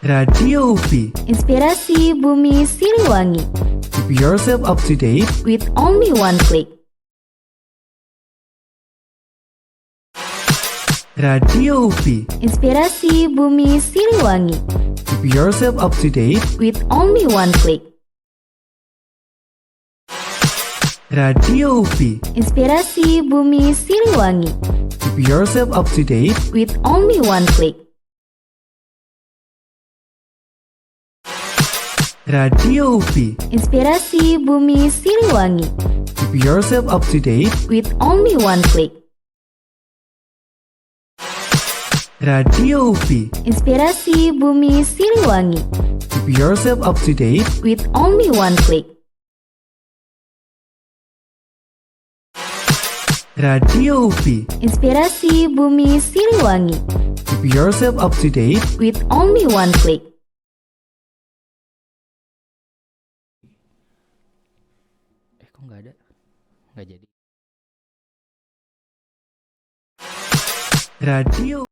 Radio UPI. Inspirasi Bumi Siliwangi. Keep yourself up to date With only one click. Radio UPI. Inspirasi Bumi Siliwangi. Keep yourself up to date With only one click. Radio UPI. Inspirasi Bumi Siliwangi. Keep yourself up to date With only one click. Radio UPI. Inspirasi Bumi Siliwangi. Keep yourself up to date With only one click. Radio UPI. Inspirasi Bumi Siliwangi. Keep yourself up to date With only one click. Radio UPI. Inspirasi Bumi Siliwangi. Keep yourself up to date With only one click. Kok nggak ada? Nggak jadi. Radio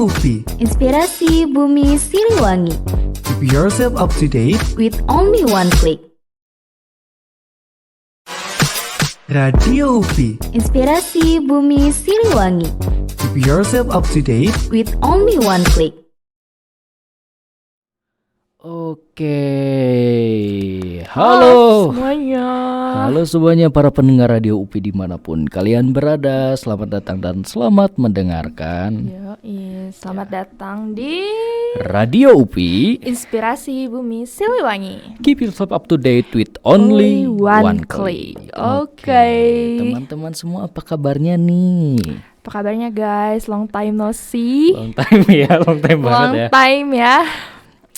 UPI. Inspirasi Bumi Siliwangi. Keep yourself up to date With only one click. Radio UPI. Inspirasi Bumi Siliwangi. Keep yourself up to date With only one click. Oke, halo semuanya. Halo semuanya para pendengar Radio UPI dimanapun kalian berada. Selamat datang dan selamat mendengarkan Selamat datang di Radio UPI. Inspirasi Bumi Siliwangi. Keep yourself up to date with only one click. click. Oke. Teman-teman semua apa kabarnya nih? Apa kabarnya guys? Long time no see. Long time ya, long time banget Long ya. time ya.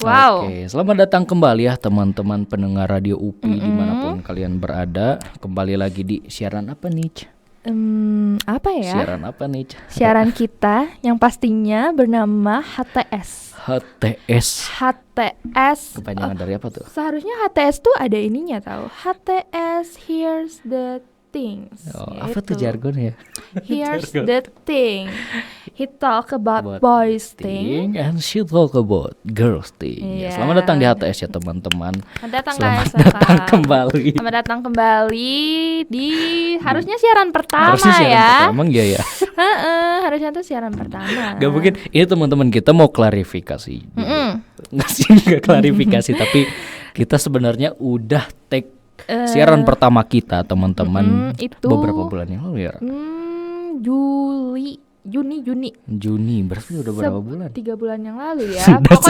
Wow. Oke, selamat datang kembali ya teman-teman pendengar Radio UPI dimanapun kalian berada. Kembali lagi di siaran apa nih? Apa ya? Siaran apa nih? Siaran kita yang pastinya bernama HTS. HTS. Kepanjangan dari apa tuh? Seharusnya HTS tuh ada ininya tahu. HTS here's the things. Apa tuh jargon ya? Here's the thing. He talk about boys thing. And she talk about girls thing. Yeah. Selamat datang di HTS ya teman-teman. Selamat datang Selamat guys. datang kembali. Selamat datang kembali di harusnya siaran pertama Harusnya siaran ya. pertama ya ya. Harusnya tuh siaran pertama. Gak mungkin. Ini teman-teman kita mau klarifikasi. Nggak sih, nggak klarifikasi tapi kita sebenarnya udah take siaran pertama kita teman-teman itu beberapa bulan yang lalu ya. Juni Berarti udah berapa bulan? 3 bulan yang lalu ya. Sudah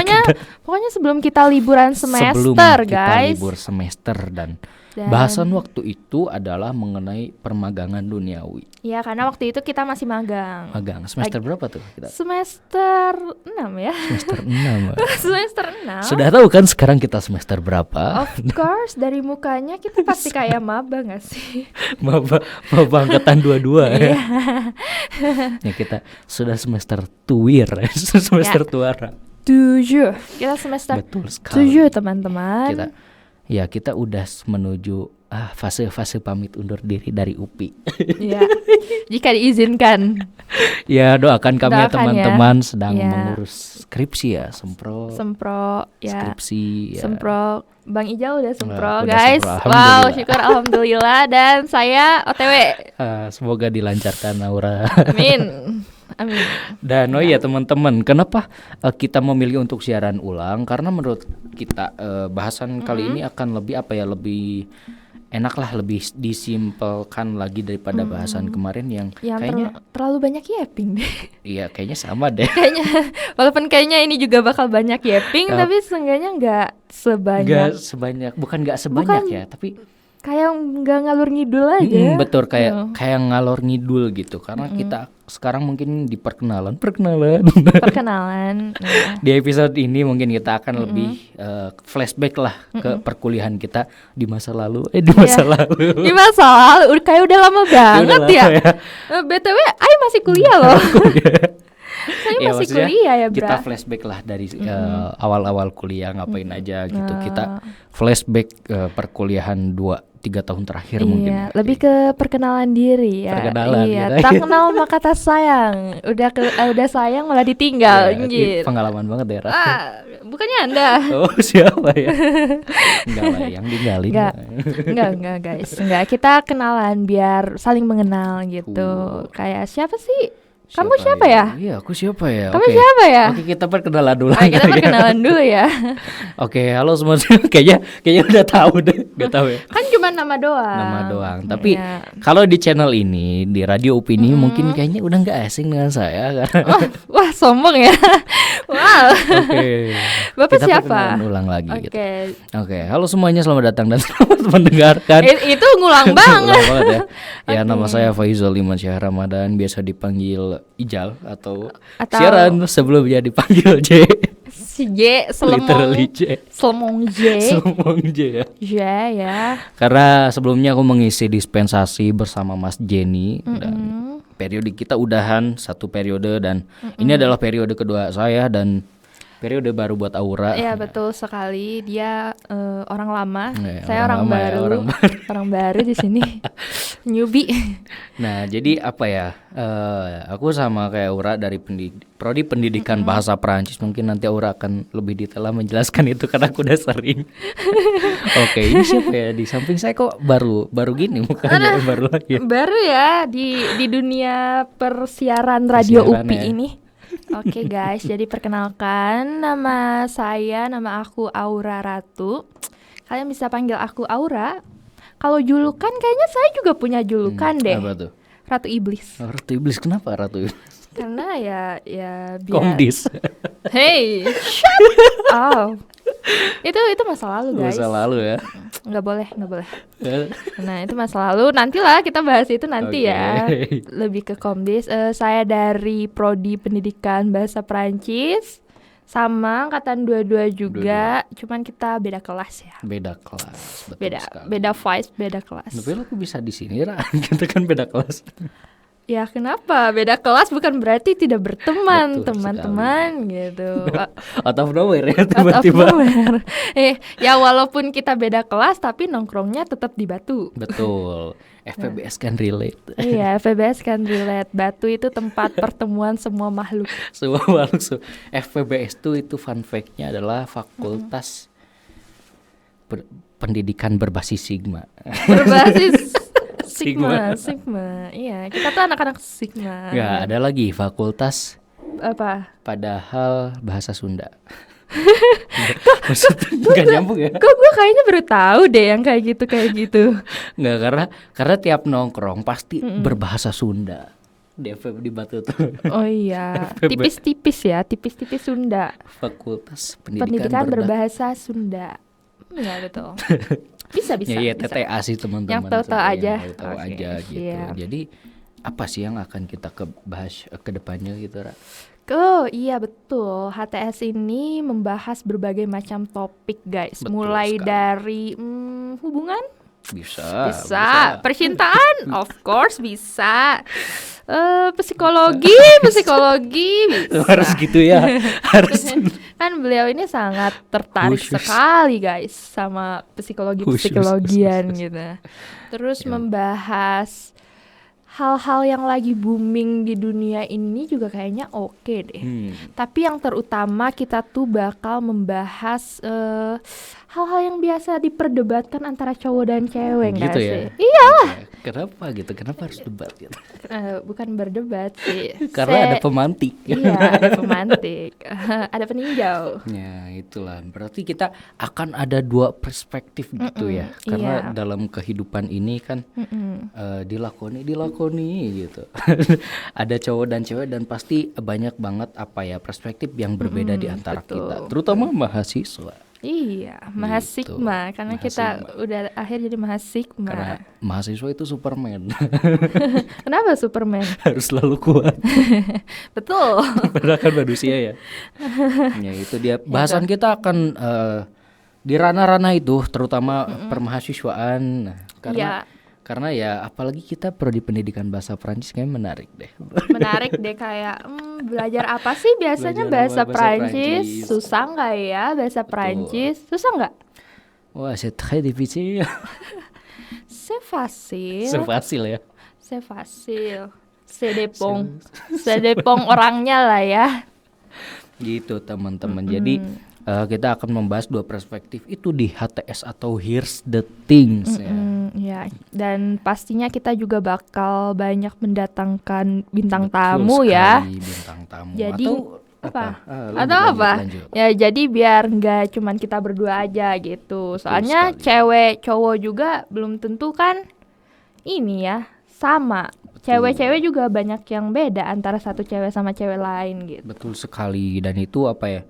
Pokoknya sebelum kita liburan semester sebelum guys. kita libur semester dan bahasan waktu itu adalah mengenai permagangan duniawi. Ya karena waktu itu kita masih magang. Magang semester berapa tuh kita? Semester 6 ya. Semester 6. Semester 6. Sudah tahu kan sekarang kita semester berapa? Of course, dari mukanya kita pasti kayak maba gak sih? Maba angkatan 22 ya. Ya kita sudah semester tuwir, semester tuara. 7. Kita semester Betul sekali. 7 teman-teman. Kita udah menuju fase-fase pamit undur diri dari UPI. Ya, jika diizinkan. Ya doakan kami ya Doakan teman-teman ya. sedang Ya. mengurus skripsi ya, sempro ya. skripsi ya. Sempro, Bang Ijal udah sempro Udah guys. sempro, Wow, alhamdulillah. syukur alhamdulillah dan saya OTW. Semoga dilancarkan Aura. Amin. Amin. Dan teman-teman, kenapa kita memilih untuk siaran ulang? Karena menurut kita bahasan kali ini akan lebih lebih enak lah, lebih disimpelkan lagi daripada bahasan kemarin yang kayaknya terlalu banyak yapping deh. Iya, kayaknya sama deh. Walaupun kayaknya ini juga bakal banyak yapping, tapi seenggaknya nggak sebanyak. Bukan ya, tapi kayak nggak ngalur ngidul aja. betul kayak ngalor ngidul gitu. Karena kita sekarang mungkin di perkenalan. Nah. Di episode ini mungkin kita akan lebih flashback lah ke perkuliahan kita di masa lalu. Di masa lalu Kayak udah lama banget Udah lama ya. BTW, Ai masih kuliah loh. Saya Ya, masih maksudnya kuliah ya, Bra. kita flashback lah dari awal-awal kuliah ngapain aja gitu. Kita flashback perkuliahan 2-3 tahun terakhir mungkin. Iya, lebih ke perkenalan diri ya. Perkenalan Iya, gitu. tak kenal maka tak sayang. Udah sayang malah ditinggal Ya, gitu. pengalaman banget ya, Ra. Bukannya Anda. Oh, siapa ya? Enggak lah, yang tinggalin. Enggak guys. Enggak, kita kenalan biar saling mengenal gitu. Kayak siapa sih? Kamu siapa ya? Iya, aku siapa ya? Kamu Oke. siapa ya? Oke, kita perkenalan dulu. Kita aja ya. perkenalan dulu ya. Oke, halo semua. Kayaknya udah tahu deh, udah tahu ya. Kan cuma nama doang. Nama doang. Tapi Iya. kalau di channel ini, di Radio UPI ini mungkin kayaknya udah nggak asing dengan saya karena Wah, sombong ya. Wow. Oke. Bapak Kita siapa? perkenalan ulang lagi Oke. gitu. Oke, halo semuanya, selamat datang dan selamat mendengarkan. Itu ngulang banget. Ulang banget ya. Ya, nama saya Faizal Iman Syah Ramadan, biasa dipanggil Ijal atau siaran sebelumnya dipanggil J. Si J, Literally J. Selemong J. Selemong J ya. J ya. Karena sebelumnya aku mengisi dispensasi bersama Mas Jenny dan periode kita udahan 1 periode dan ini adalah periode kedua saya dan periode baru buat Aura. Iya, betul sekali. Dia orang lama, Ya, saya orang lama ya, baru. orang baru. Orang baru di sini. Newbie. Nah, jadi apa ya? Aku sama kayak Aura dari prodi pendidikan bahasa Perancis. Mungkin nanti Aura akan lebih detail menjelaskan itu karena aku udah sering. Oke, ini siapa ya? Di samping saya kok baru gini mukanya baru lagi. Baru ya di dunia persiaran Radio Persiaran UPI ya. ini. Oke guys, jadi perkenalkan nama aku Aura Ratu. Kalian bisa panggil aku Aura. Kalau julukan kayaknya saya juga punya julukan deh. Apa tuh? Ratu Iblis. Oh, Ratu Iblis, kenapa Ratu Iblis? Karena ya biar Komdis. Hey, shut up. Itu masa lalu guys. Masa lalu ya. Nggak boleh. Nah, itu masa lalu. Nantilah kita bahas itu nanti ya. Oke. Lebih ke Komdis. Saya dari Prodi Pendidikan Bahasa Perancis. Sama angkatan 22 juga. Cuman kita beda kelas ya. Beda kelas. Betul Beda sekali. beda vibe, beda kelas. Tapi aku bisa di sini Ra. Kita kan beda kelas. Ya kenapa? Beda kelas bukan berarti tidak berteman, Betul teman-teman gitu. Out of nowhere ya Out of tiba-tiba. nowhere. Ya walaupun kita beda kelas tapi nongkrongnya tetap di Batu. Betul. FPBS kan relate. Iya, FPBS kan relate. Batu itu tempat pertemuan semua makhluk. Semua makhluk. FPBS itu fun fact-nya adalah Fakultas Pendidikan Berbasis Sigma. Berbasis Sigma. Iya, kita tuh anak-anak Sigma. Nggak, ada lagi Fakultas Apa? Padahal Bahasa Sunda. Maksudnya nggak nyambung ya? Kok gue kayaknya baru tahu deh yang kayak gitu. Nggak, karena tiap nongkrong pasti berbahasa Sunda. Di Batu tuh. Oh iya, tipis-tipis ya, tipis-tipis Sunda. Fakultas Pendidikan berbahasa Sunda. Iya betul. Bisa. Ya, bisa. TTA sih teman-teman. Yang tahu-tahu Sebenarnya aja. yang tahu-tahu Oke, aja gitu. siap. Jadi apa sih yang akan kita bahas ke depannya gitu, Ra? Oh iya betul, HTS ini membahas berbagai macam topik guys. Betul Sekali. sekali. Dari hubungan, Bisa. percintaan, of course bisa. Psikologi bisa. Harus gitu ya. Harus. Kan beliau ini sangat tertarik Khusus. sekali guys sama psikologian Khusus. gitu. Terus membahas hal-hal yang lagi booming di dunia ini juga kayaknya oke deh. Tapi yang terutama kita tuh bakal membahas hal-hal yang biasa diperdebatkan antara cowok dan cewek nggak Gitu sih? ya. Iya, Kenapa gitu? Kenapa harus debat gitu? bukan berdebat sih. Karena ada pemantik. Iya, ada pemantik, ada peninjau. Ya, itulah. Berarti kita akan ada 2 perspektif gitu ya. Karena iya. dalam kehidupan ini kan dilakoni gitu. Ada cowok dan cewek dan pasti banyak banget perspektif yang berbeda di antara betul. kita, terutama mahasiswa. Iya, Mahasigma karena kita Mahasigma. udah akhir jadi Mahasigma. Karena mahasiswa itu Superman. Kenapa Superman? Harus selalu kuat. Betul. Padahal kan manusia ya. Ya itu dia. Bahasan kita akan di ranah-ranah itu, terutama permahasiswaan. Nah, karena ya apalagi kita prodi pendidikan bahasa Prancis kayaknya menarik deh. Menarik deh kayak Belajar apa sih biasanya? Belajar Bahasa apa? Bahasa Prancis. Prancis. Susah nggak ya bahasa Prancis? Susah nggak? Wah, c'est très difficile. C'est facile. Sefasil ya. C'est facile. C'est dépend. C'est dépend orangnya lah ya. Gitu teman-teman. Jadi kita akan membahas dua perspektif itu di HTS atau Here's the Things ya. Ya, dan pastinya kita juga bakal banyak mendatangkan bintang Betul tamu ya. sekali, bintang tamu. Jadi atau apa? Lanjut, Atau lanjut, apa? lanjut. Ya jadi biar nggak cuman kita berdua aja gitu. Soalnya sekali. cewek cowok juga belum tentu kan ini ya sama. Cewek-cewek juga banyak yang beda antara satu cewek sama cewek lain gitu. Betul sekali, dan itu apa ya?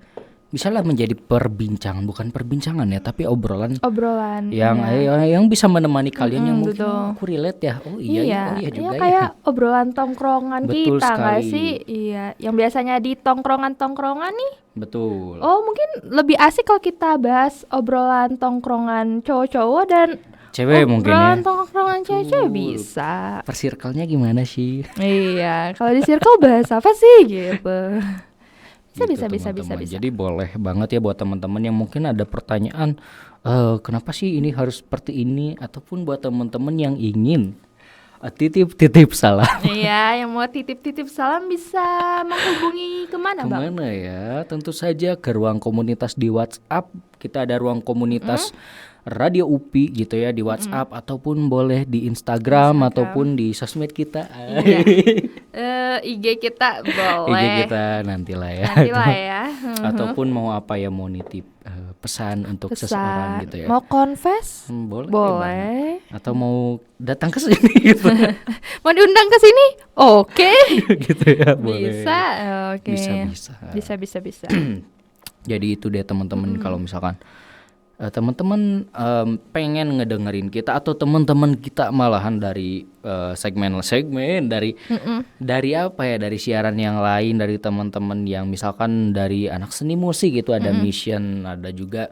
Bisalah menjadi perbincangan, bukan perbincangan ya, tapi obrolan Obrolan yang bisa menemani kalian yang mungkin betul. aku relate ya. Oh iya, oh iya juga kayak ya. obrolan tongkrongan Betul kita nggak sekali. sih? Iya, yang biasanya di tongkrongan-tongkrongan nih. Betul. Oh, mungkin lebih asik kalau kita bahas obrolan tongkrongan cowok-cowok dan Cewek mungkin ya. obrolan tongkrongan cewek-cewek bisa. Per circle-nya gimana sih? Iya, kalau di circle bahas apa sih gitu. Bisa, Gitu, bisa. teman-teman. Jadi boleh banget ya buat teman-teman yang mungkin ada pertanyaan, kenapa sih ini harus seperti ini, ataupun buat teman-teman yang ingin titip salam. Iya, yang mau titip-titip salam bisa menghubungi kemana, Bang? Kemana ya? Tentu saja ke ruang komunitas di WhatsApp. Kita ada ruang komunitas Radio UPI gitu ya di WhatsApp, ataupun boleh di Instagram ataupun di sosmed kita. Iya. IG kita boleh. IG kita nantilah ya. Nantilah ya. Ataupun mau apa ya, mau nitip pesan untuk seseorang gitu ya. Mau confess? Boleh. Boleh. Atau mau datang ke sini gitu. Mau diundang ke sini? Oke. Gitu ya, boleh. Bisa. Oke. Bisa. Jadi itu deh teman-teman, kalau misalkan teman-teman pengen ngedengerin kita, atau teman-teman kita malahan dari segmen-segmen dari apa ya, dari siaran yang lain, dari teman-teman yang misalkan dari anak seni musik itu ada mission, ada juga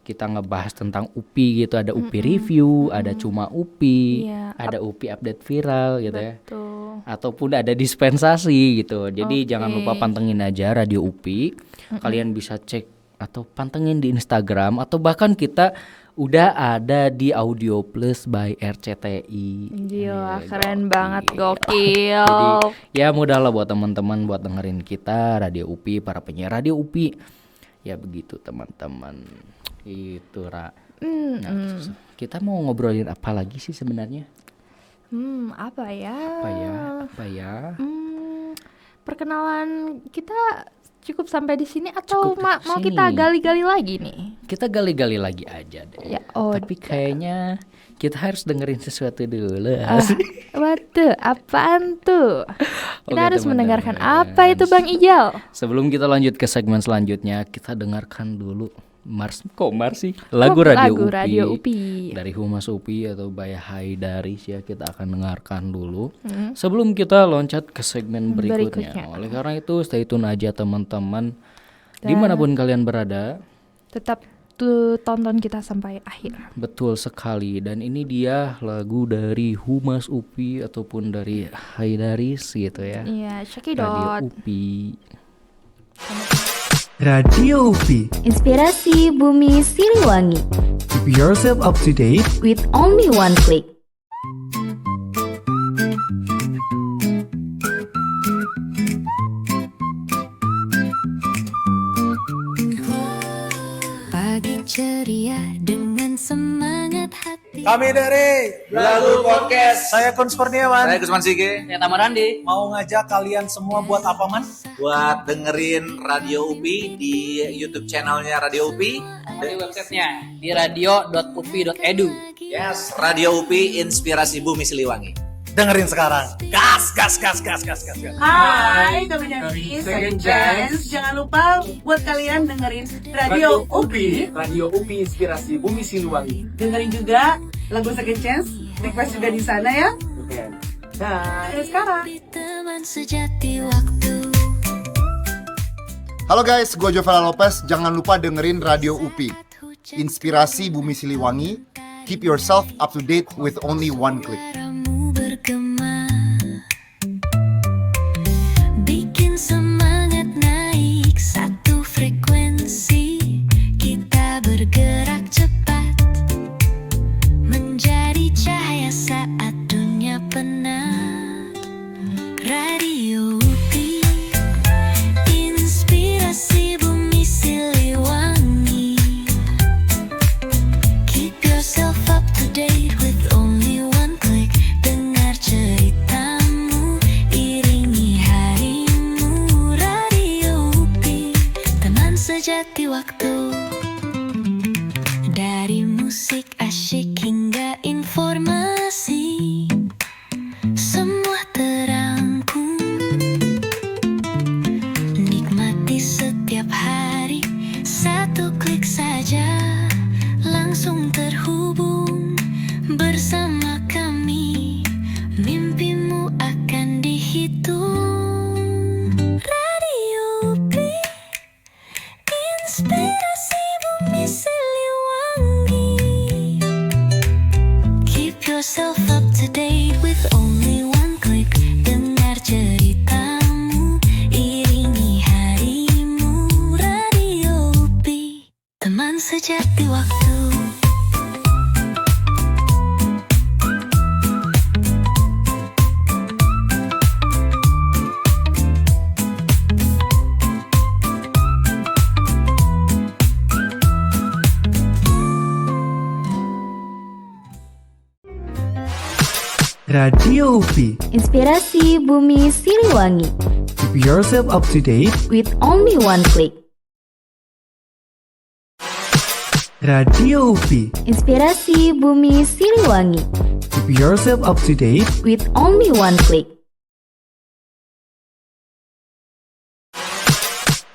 kita ngebahas tentang UPI gitu, ada UPI review, ada cuma UPI, Iya, ada UPI update viral gitu ya. Tuh. Ataupun ada dispensasi gitu. Jadi Oke. jangan lupa pantengin aja Radio UPI. Kalian bisa cek atau pantengin di Instagram, atau bahkan kita udah ada di Audio Plus by RCTI. Gila, Iya, keren gokil. banget, gokil. Jadi ya mudah lah buat teman-teman buat dengerin kita Radio UPI, para penyiar Radio UPI. Ya begitu teman-teman. Itu Ra. Nah, kita mau ngobrolin apa lagi sih sebenarnya? Apa ya? Apa ya? Perkenalan kita cukup sampai di sini atau Cukup di mau sini. kita gali-gali lagi nih? Kita gali-gali lagi aja deh. Ya, Tapi kayaknya kita harus dengerin sesuatu dulu. Waduh, apaan tuh? Kita Oke, harus mendengarkan teman-teman. apa itu Bang Ijal? Sebelum kita lanjut ke segmen selanjutnya, kita dengarkan dulu Mars sih? Lagu Radio UPI. Dari Humas UPI atau by Haidaris ya, kita akan dengarkan dulu. Sebelum kita loncat ke segmen berikutnya. Oleh karena itu stay tune aja teman-teman. Dimanapun kalian berada. Tetap tuh tonton kita sampai akhir. Betul sekali, dan ini dia lagu dari Humas UPI ataupun dari Haidaris gitu ya. Iya, check it Radio out. UPI. Radio UPI. Inspirasi Bumi Siliwangi. Keep yourself up to date With only one click. Pagi ceria dengan semangat hati. Kami dari Lalu Podcast. saya Kun Kurniawan Saya Gusman Sige. Ya Tamarandi. mau ngajak kalian semua buat apa man? Buat dengerin Radio UPI di YouTube channelnya Radio UPI. Di websitenya di radio.upi.edu. Yes, Radio UPI Inspirasi Bumi Siliwangi. Dengerin sekarang. Gas. Hai teman-teman Second Chance. Jangan lupa buat kalian dengerin Radio UPI. Radio UPI Inspirasi Bumi Siliwangi. Dengerin juga lagu Second Chance. Request juga di sana ya. Oke. Nah, sekarang. Teman sejati waktu. Halo guys, gue Jovala Lopez. Jangan lupa dengerin Radio UPI Inspirasi Bumi Siliwangi. Keep yourself up to date with only one click. Suaramu bergema Radio UPI, inspirasi Bumi Siliwangi. Keep yourself up to date with only one click. Dengar ceritamu, iringi harimu. Radio UPI, teman sejati waktu. Dari musik asyik hingga informasi, semua terangkum. Nikmati setiap hari, satu klik saja langsung terhubung bersama kami. Mimpimu akan dihitung. Radio UPI, inspirasi Bumi Siliwangi. Keep yourself up to date with only one click. Dengar ceritamu, iringi harimu. Radio UPI, teman sejati waktu. Radio UPI. Inspirasi Bumi Siliwangi. Keep yourself up to date. With only one click. Radio UPI. Inspirasi Bumi Siliwangi. Keep yourself up to date. With only one click.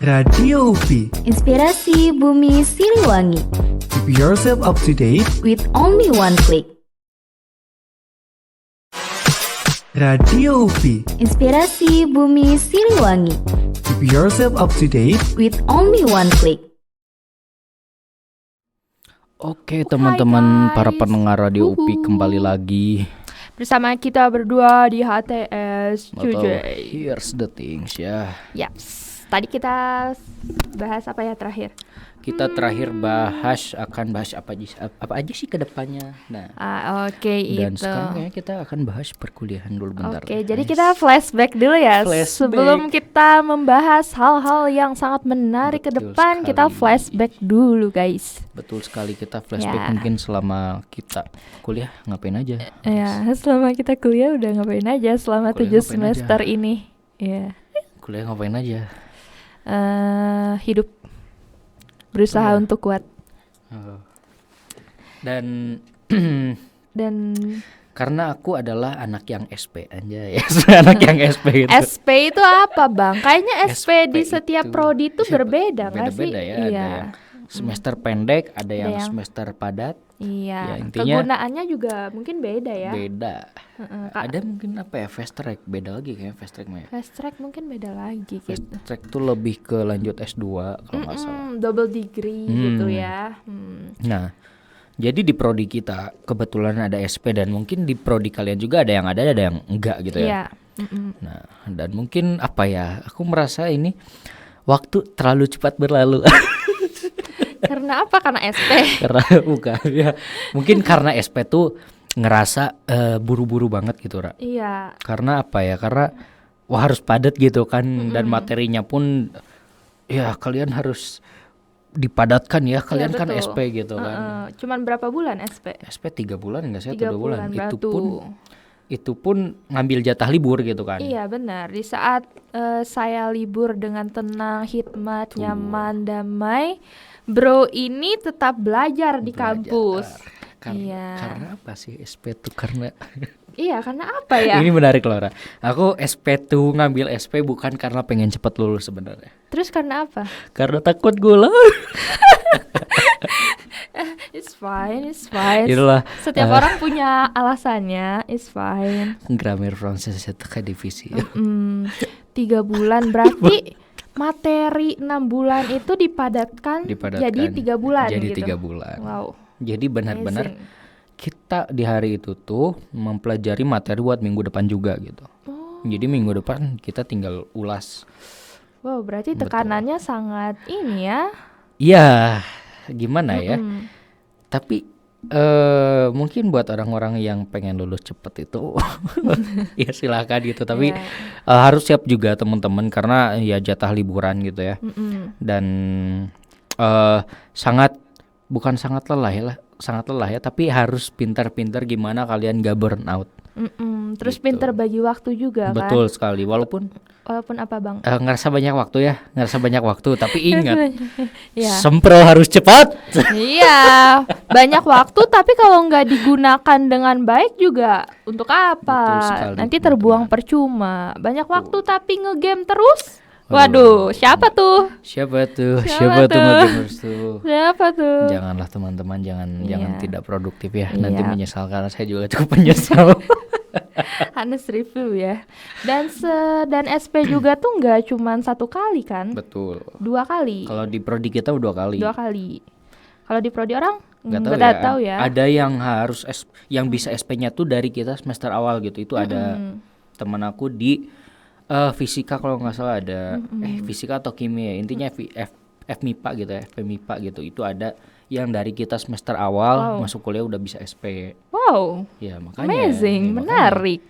Radio UPI. Inspirasi Bumi Siliwangi. Keep yourself up to date. With only one click. Radio UPI. Inspirasi Bumi Siliwangi. Keep yourself up to date. With only one click. Oke teman-teman guys. para pendengar Radio UPI kembali lagi. Bersama kita berdua di HTS Atau Cuy. here's the things ya. Yaps. Tadi kita bahas apa ya terakhir? Kita terakhir akan bahas apa aja sih ke depannya. Nah, Oke, dan itu. sekarang kayaknya kita akan bahas perkuliahan dulu bentar. Oke, jadi kita flashback dulu ya. Flashback. Sebelum kita membahas hal-hal yang sangat menarik ke Betul depan, kita sekali. flashback dulu, guys. Betul sekali, kita flashback Ya. mungkin selama kita kuliah ngapain aja. Ya, selama kita kuliah udah ngapain aja selama Kuliah 7 ngapain semester aja? ini. Ya. Kuliah ngapain aja. Hidup. Berusaha Oh, ya. untuk kuat. Dan Dan karena aku adalah anak yang SP aja ya. Anak yang SP gitu. SP itu apa, Bang? Kayaknya SP di SP setiap itu prodi itu siapa? berbeda nggak sih? Beda-beda ya, Iya. ada yang semester pendek, ada yang yang- semester padat, Iya. Ya, intinya Kegunaannya juga mungkin beda ya. beda. Heeh, Kak. Ada mungkin apa ya, fast track, beda lagi kayaknya fast track mah ya. Fast track mungkin beda lagi Fast gitu. track tuh lebih ke lanjut S2 kalau nggak salah. Double degree gitu ya. Nah, jadi di prodi kita kebetulan ada SP dan mungkin di prodi kalian juga ada yang enggak gitu ya. Iya. Nah, dan mungkin apa ya, aku merasa ini waktu terlalu cepat berlalu. Karena apa? Karena SP. Karena bukan ya. Mungkin karena SP tuh ngerasa buru-buru banget gitu, Ra. Iya. Karena apa ya? Karena wah harus padat gitu kan, dan materinya pun ya kalian harus dipadatkan ya. Kalian kan betul. SP gitu kan. Cuman berapa bulan SP? SP 3 bulan enggak sih? 3 atau 2 bulan? bulan Itu pun ngambil jatah libur gitu kan. Iya benar. Di saat saya libur dengan tenang, hikmat, nyaman, damai, bro ini tetap belajar di kampus. Iya. Karena apa sih SP tuh? Karena Iya, karena apa ya? ini menarik Laura. Aku SP tuh ngambil SP bukan karena pengen cepet lulus sebenarnya. Terus karena apa? Karena takut gula. It's fine, it's fine. Itulah. Setiap orang punya alasannya. It's fine. Grammaire français itu kayak divisi. 3 bulan berarti materi 6 bulan itu dipadatkan jadi 3 bulan Jadi gitu. 3 bulan. Wow. Jadi benar-benar Amazing. kita di hari itu tuh mempelajari materi buat minggu depan juga gitu. Jadi minggu depan kita tinggal ulas. Wow, berarti tekanannya sangat ini ya. Iya, gimana ya? Tapi Mungkin buat orang-orang yang pengen lulus cepet itu ya silakan gitu, tapi harus siap juga teman-teman karena ya jatah liburan gitu ya. Dan bukan sangat lelah ya, tapi harus pintar-pintar gimana kalian gak burn out. Terus Gitu. pintar bagi waktu juga kan. Betul sekali, walaupun Apa bang? ngerasa banyak waktu, tapi ingat Iya. semprot harus cepat. Iya, banyak waktu tapi kalau nggak digunakan dengan baik juga untuk apa? Betul sekali, Nanti teman-teman. terbuang percuma. Banyak waktu tapi ngegame terus. Waduh, siapa tuh? Siapa tuh Siapa tuh? nge-gamers tuh? Siapa tuh? Janganlah teman-teman, jangan Iya. tidak produktif ya. Nanti Iya. menyesal karena saya juga cukup menyesal. Honest review ya. Dan SP juga tuh nggak cuman 1 kali kan? Betul. 2 kali. Kalau di prodi kita 2 kali. 2 kali. Kalau di prodi orang Nggak tahu ya. Ada yang harus yang bisa SP-nya tuh dari kita semester awal gitu. Itu ada teman aku di fisika kalau nggak salah ada fisika atau kimia. Intinya FMIPA gitu ya, FMIPA gitu. Itu ada yang dari kita semester awal masuk kuliah udah bisa SP. Wow. Ya makanya. Amazing, ya, makanya. menarik.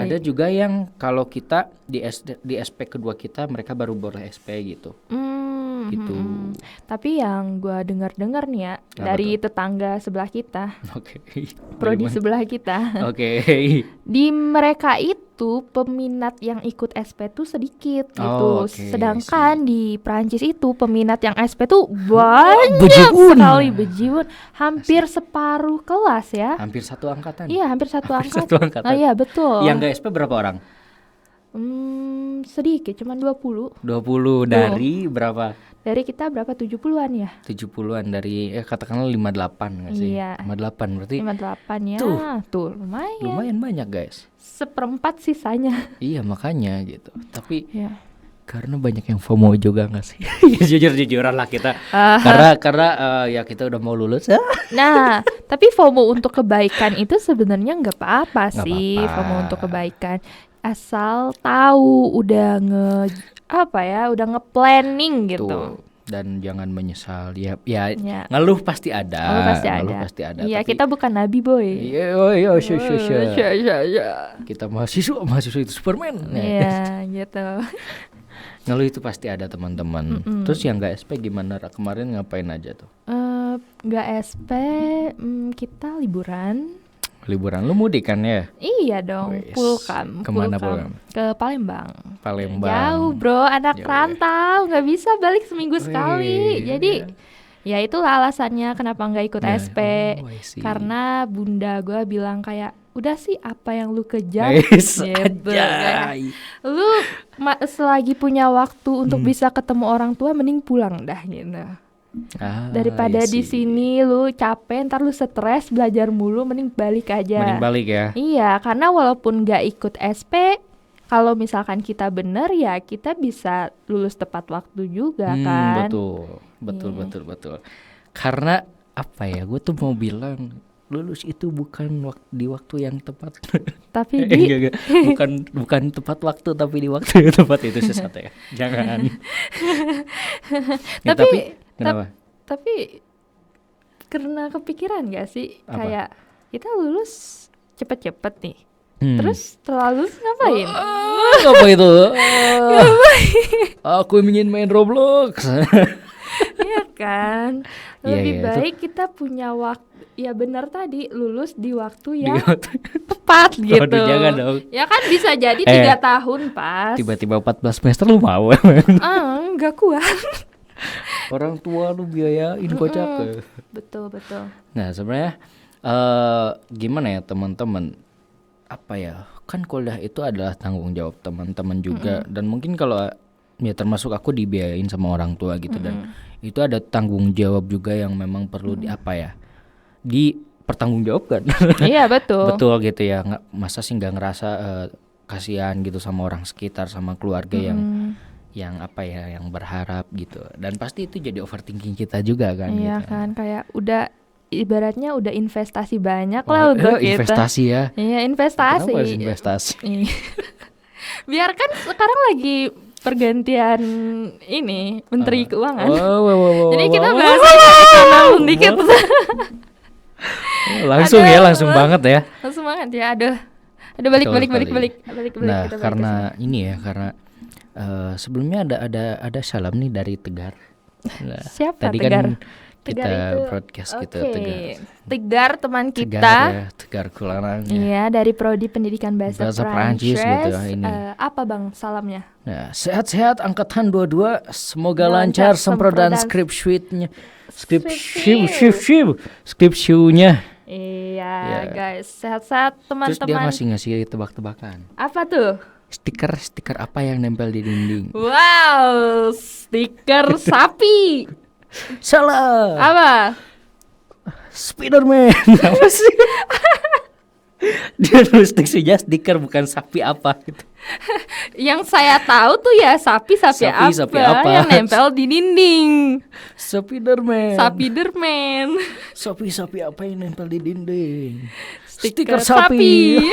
Ada juga yang kalau kita di SP kedua kita mereka baru boleh SP gitu. Gitu. Tapi yang gua dengar nih ya Apa dari tetangga sebelah kita, Oke. prodi Bagaimana? sebelah kita, Oke. di mereka itu peminat yang ikut SP tuh sedikit gitu. Oh, oke, Sedangkan di Prancis itu peminat yang SP tuh banyak Bejiun. sekali, bejiun, hampir separuh kelas ya. Hampir satu angkatan. Iya, hampir satu angkatan. Satu angkatan. Oh iya, betul. Yang gak SP berapa orang? Sedikit, cuman 20. 20 dari berapa? Dari kita berapa? 70-an ya? 70-an dari katakanlah 58 nggak sih? Iya. 58 berarti 58 ya. Tuh. Lumayan. lumayan banyak guys. Seperempat sisanya. Iya makanya gitu. Tapi Ya. karena banyak yang FOMO juga nggak sih? Jujur-jujuran lah kita. Karena ya kita udah mau lulus. Nah, tapi FOMO untuk kebaikan itu sebenarnya nggak apa-apa Nggak sih. apa-apa. FOMO untuk kebaikan. Asal tahu udah udah nge-planning gitu. Tuh. Dan jangan menyesal. Ya Ya. ngeluh pasti ada. Oh, pasti Ngeluh ada. pasti ada. Iya, Tapi- kita bukan nabi boy. Iya, sure. Iya. Kita mahasiswa itu Superman. Iya, gitu. Ngeluh itu pasti ada teman-teman. Terus yang nggak SP gimana? Kemarin ngapain aja tuh? Nggak SP, kita liburan. Liburan lu mudik kan ya? Iya dong, Wes. Pulkam. Kemana Pulkam? Ke Palembang. Palembang. Jauh bro, anak Jauh ya. rantau, nggak bisa balik seminggu sekali. Wih, Jadi ya itulah alasannya kenapa nggak ikut Nah, SP. oh, I see. Karena bunda gue bilang kayak, udah sih apa yang lu kejar. Wes, Gitu, kayak, anjay. lu selagi punya waktu untuk bisa ketemu orang tua, mending pulang dah gitu. Daripada I di see. sini lu capek, ntar lu stres belajar mulu, mending balik aja. Mending balik ya. Iya, karena walaupun nggak ikut SP, kalau misalkan kita bener ya kita bisa lulus tepat waktu juga kan. Betul, Iya. betul. Karena apa ya? Gue tuh mau bilang lulus itu bukan di waktu yang tepat. Tapi di Enggak. Bukan tepat waktu tapi di waktu yang tepat itu sesat ya. Jangan. Ya, Tapi- kenapa? tapi karena kepikiran gak sih Apa? kayak kita lulus cepet-cepet nih. Hmm. Terus setelah lulus ngapain? Apa itu? Aku ingin main Roblox. Iya kan? Iya, Lebih iya, baik kita punya waktu. Ya benar tadi, lulus di waktu Di yang waktu- tepat gitu. Waduh, jangan dong. Ya kan bisa jadi 3 tahun pas. Tiba-tiba 14 semester lu mau? Nggak kuat. Orang tua lu biayain kocak. Betul. Nah sebenarnya gimana ya teman-teman, apa ya, kan kuliah itu adalah tanggung jawab teman-teman juga. Dan mungkin kalau ya termasuk aku dibiayain sama orang tua gitu. Dan itu ada tanggung jawab juga yang memang perlu dipertanggungjawabkan. Iya betul. Betul gitu ya. Masa sih nggak ngerasa kasihan gitu sama orang sekitar, sama keluarga yang apa ya, yang berharap gitu. Dan pasti itu jadi overthinking kita juga kan. Iya gitu. kan, kayak udah ibaratnya udah investasi banyak lah untuk kita. Investasi ya. Iya investasi. Kenapa harus investasi? Iya. Biar kan sekarang lagi pergantian ini Menteri Keuangan. Jadi kita bahas ekonomi dikit. Langsung Aduh, ya, langsung banget ya. Langsung banget ya. Ada balik. Nah, kita balik karena ke ini ya, karena sebelumnya ada salam nih dari Tegar. Nah, Siapa tadi Tegar? kan kita Tegar itu. broadcast gitu Oke. Tegar. Tegar teman Tegar kita. ya, Tegar Kularang. Iya, dari Prodi Pendidikan Bahasa Bahasa Prancis gitu ya, ini. Apa Bang salamnya? Nah, sehat-sehat angkatan 22, semoga Lancar lancar semprodan semprodan skripsinya. Iya, Ya. guys. Sehat-sehat Terus dia teman-teman. ngasih tebak-tebakan. Apa tuh? Stiker apa yang nempel di dinding? Wow, stiker sapi. Salah. Apa? Spiderman. Apa sih? Dia nulis stiker bukan sapi apa gitu. Yang saya tahu tuh ya sapi Sapi apa? yang nempel di dinding. Spiderman. Sapiderman. Sapi apa yang nempel di dinding? Stiker Stiker sapi. sapi.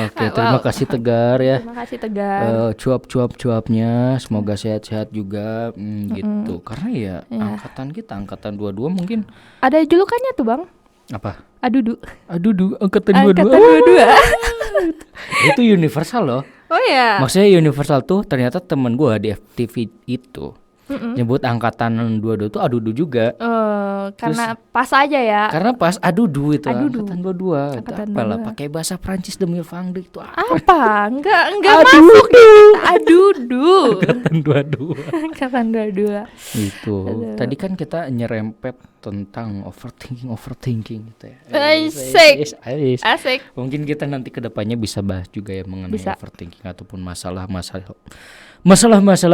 Oke, terima kasih Tegar ya. Terima kasih Tegar. Cuap-cuapnya semoga sehat-sehat juga gitu. Karena ya angkatan kita angkatan 22 mungkin Ada julukannya tuh Bang. apa? Adudu. Angkatan 22. Angkatan 22. Itu universal loh. Oh ya. Maksudnya universal tuh ternyata temen gua di FTV itu nyebut angkatan 22 tuh adudu juga. Karena pas aja ya. Karena pas adudu itu Adudu. angkatan 22. Itu Angkatan apalah 22. pakai bahasa Prancis demi Fangde itu apa? Apa? Enggak masuk. Adudu. Angkatan 22. Angkatan 22. Itu. Aduh. Tadi kan kita nyerempet tentang overthinking gitu ya. Asik. Ais. Asik. Mungkin kita nanti kedepannya bisa bahas juga ya mengenai Bisa. overthinking ataupun masalah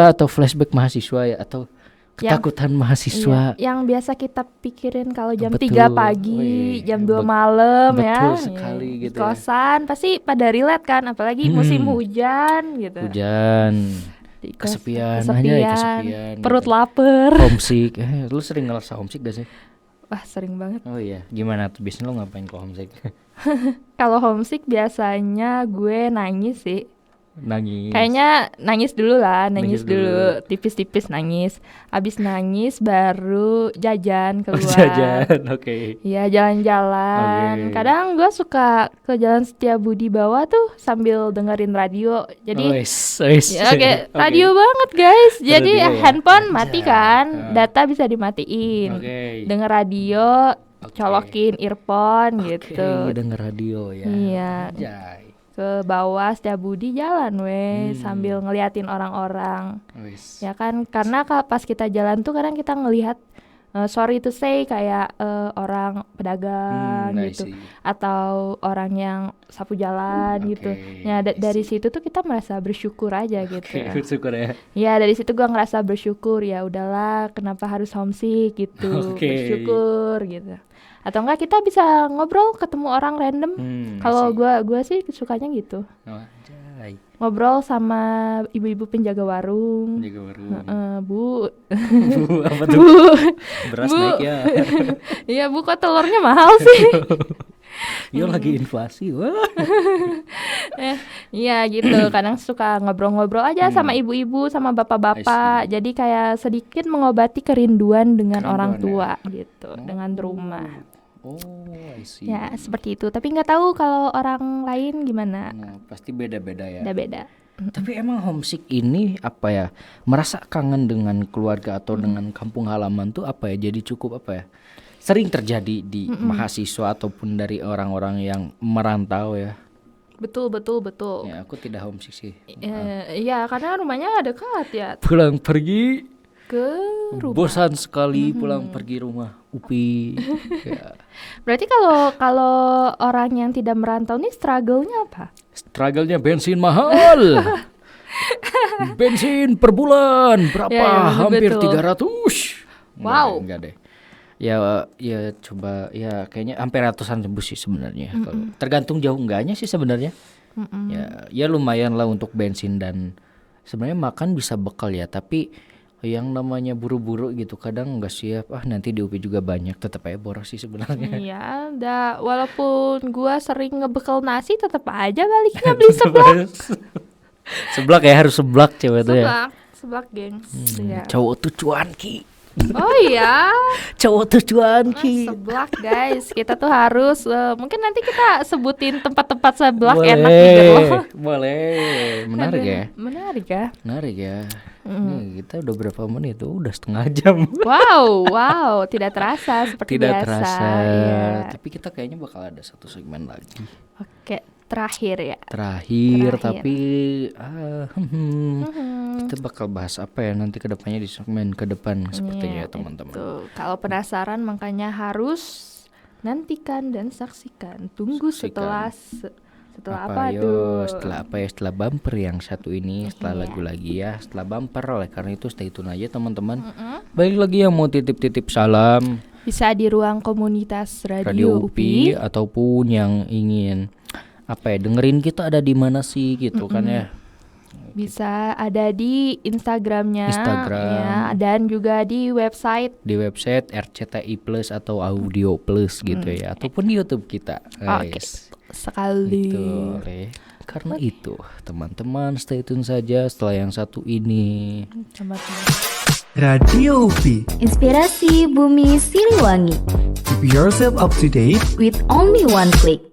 atau flashback mahasiswa ya atau ketakutan mahasiswa. Iya, yang biasa kita pikirin kalau jam Betul. 3 pagi, Wih, jam 2 malam ya. betul sekali Di gitu ya. kosan pasti pada relate kan, apalagi musim hujan gitu. Hujan, Di kos- kesepian, perut gitu. lapar. Homesick. Lu sering ngerasa homesick gak sih? Wah, sering banget. Oh iya, gimana tuh biasanya lu ngapain kalau homesick? Kalau homesick biasanya gue nangis sih. Nangis. Kayaknya nangis dulu lah, Nangis nangis dulu. dulu, tipis-tipis nangis. Abis nangis baru jajan keluar. Jajan, oke. Iya, jalan-jalan. Oke. Kadang gue suka ke Jalan Setiabudi bawah tuh sambil dengerin radio. Jadi Wes. ya kayak Oke. radio banget guys. Jadi Radio ya? handphone mati Anjay. kan, Ah. data bisa dimatiin. Oke. Denger radio, Oke. colokin earphone Oke, gitu. denger radio ya. Iya. Anjay. Ke bawah Setiabudi jalan sambil ngeliatin orang-orang. Wes. Ya kan, karena pas kita jalan tuh kadang kita ngelihat sorry to say kayak orang pedagang I gitu see. atau orang yang sapu jalan Oke, gitu. Ya I dari situ tuh kita merasa bersyukur aja gitu. Oke, bersyukur ya. Ya dari situ gua ngerasa bersyukur, ya udahlah kenapa harus homesick gitu. Oke. Bersyukur gitu. Atau enggak kita bisa ngobrol ketemu orang random. Kalau gua sih sukanya gitu. Oh, anjay. Ngobrol sama ibu-ibu penjaga warung. Jaga warung. Bu. Bu, apa tuh? Bu. Beras Bu. naik ya. Iya, Bu, kok telurnya mahal sih? Yo lagi inflasi. Wah. Iya gitu, kadang suka ngobrol-ngobrol aja sama ibu-ibu, sama bapak-bapak. Jadi kayak sedikit mengobati kerinduan dengan orang tua gitu, dengan rumah. Oh, I see. Ya, seperti itu. Tapi nggak tahu kalau orang lain gimana. Nah, pasti beda-beda ya. Beda-beda. Tapi emang homesick ini apa ya? Merasa kangen dengan keluarga atau dengan kampung halaman tuh apa ya? Jadi cukup apa ya? Sering terjadi di mahasiswa ataupun dari orang-orang yang merantau ya. Betul. Ya, aku tidak homesick sih. Iya, karena rumahnya dekat ya. Pulang pergi Ke rumah. bosan sekali pulang pergi rumah Upi. Ya. Berarti kalau orang yang tidak merantau nih struggle-nya apa? Struggle-nya bensin mahal. Bensin per bulan berapa? Ya, Hampir betul. 300. Wow. Enggak deh. Ya coba ya kayaknya hampir ratusan ribu sih sebenarnya. Kalau tergantung jauh enggaknya sih sebenarnya. Ya lumayan lah untuk bensin dan sebenarnya makan bisa bekal ya, tapi yang namanya buru-buru gitu kadang nggak siap, nanti di UPI juga banyak, tetap aja boros sih sebenarnya. Iya, walaupun gua sering ngebekal nasi tetap aja baliknya beli seblak. Seblak ya, harus seblak cewek tuh ya. Seblak, gengs. Ya. Cowok tuh cuanki. Oh iya. Cowok tuh cuanki. Seblak guys, kita tuh harus mungkin nanti kita sebutin tempat-tempat seblak Boleh, enak gitu loh. boleh. Menarik ya. Menarik ya. Menarik ya. Nih, kita udah berapa menit tuh? Udah setengah jam. Wow, tidak terasa seperti Tidak biasa. terasa. Iya. Tapi kita kayaknya bakal ada satu segmen lagi. Oke, terakhir ya. Terakhir. Terakhir. Tapi kita bakal bahas apa ya nanti kedepannya di segmen ke depan sepertinya ya teman-teman. Tuh, kalau penasaran makanya harus nantikan dan saksikan. Tunggu setelah apa Yo, tuh? setelah apa ya? Setelah bumper yang satu ini, setelah Iya. lagu lagi ya, setelah bumper. Oleh karena itu stay tune aja teman-teman. Baik lagi yang mau titip-titip salam Bisa di ruang komunitas Radio Radio UPI UPI. ataupun yang ingin apa ya dengerin kita ada di mana sih gitu kan ya. Bisa ada di Instagramnya Instagram. ya, dan juga di website. Di website RCTI Plus atau Audio Plus gitu ya, ataupun di YouTube kita. Oke, Guys. sekali. Gitu, Re. Karena itu, teman-teman stay tune saja setelah yang satu ini. Radio UPI. Inspirasi Bumi Siliwangi. Keep yourself up to date With only one click.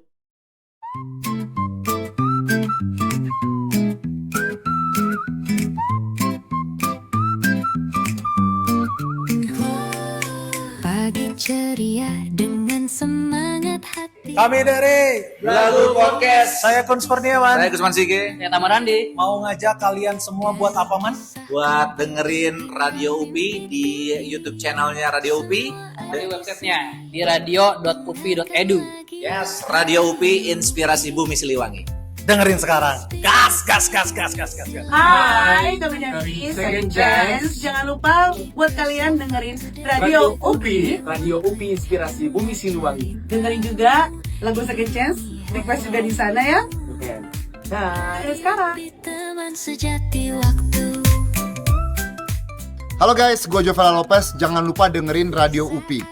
Pagi ceria dengan semangat hati. Kami dari Lagu Podcast. saya Kun Kurniawan Saya Gusman Sige. Saya Tamarandi. mau ngajak kalian semua buat apa man? Buat dengerin Radio UPI di YouTube channelnya Radio UPI. Di websitenya di radio.upi.edu. Yes, Radio UPI Inspirasi Bumi Siliwangi. Dengerin sekarang. Gas, gas, gas, gas, gas, gas, gas. Hai, kami dari Second Chance. Jangan lupa buat kalian dengerin Radio UPI. Radio UPI Inspirasi Bumi Siliwangi. Dengerin juga lagu Second Chance. Request juga di sana ya. Oke. Nah, sekarang. Teman sejati waktu. Halo guys, gue Jovala Lopez. Jangan lupa dengerin Radio UPI,